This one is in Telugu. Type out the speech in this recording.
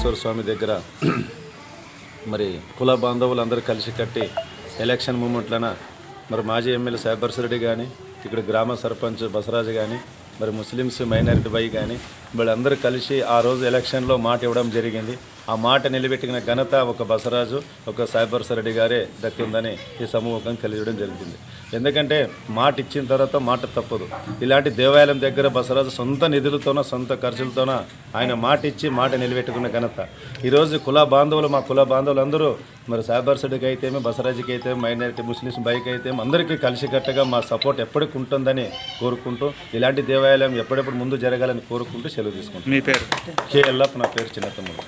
వెంకటేశ్వర స్వామి దగ్గర మరి కుల బాంధవులందరూ కలిసి కట్టి ఎలక్షన్ మూమెంట్లన మరి మాజీ ఎమ్మెల్యే సైబర్స్ రెడ్డి కానీ ఇక్కడ గ్రామ సర్పంచ్ బసరాజు కానీ మరి ముస్లిమ్స్ మైనారిటీ బై కానీ వీళ్ళందరూ కలిసి ఆ రోజు ఎలక్షన్లో మాట ఇవ్వడం జరిగింది. ఆ మాట నిలబెట్టిన ఘనత ఒక బసరాజు ఒక సైబర్స్ రెడ్డి గారే దక్కిందని ఈ సమూహం తెలియడం జరిగింది. ఎందుకంటే మాట ఇచ్చిన తర్వాత మాట తప్పదు. ఇలాంటి దేవాలయం దగ్గర బసరాజు సొంత నిధులతోనో సొంత ఖర్చులతోనో ఆయన మాట ఇచ్చి మాట నిలబెట్టుకున్న ఘనత. ఈరోజు మా కుల బాంధవులందరూ మరి సైబర్స్ రెడ్డికి అయితే బసరాజుకి అయితే మైనారిటీ ముస్లిమ్స్ బైక్ అయితే అందరికీ కలిసికట్టుగా మా సపోర్ట్ ఎప్పటికి ఉంటుందని కోరుకుంటూ ఇలాంటి దేవాలయం ఎప్పుడెప్పుడు ముందు జరగాలని కోరుకుంటూ సెలవు తీసుకుంటాం. మీ పేరు? కే ఎల్లప్ప, నా పేరు చిన్నతమ్ముడు.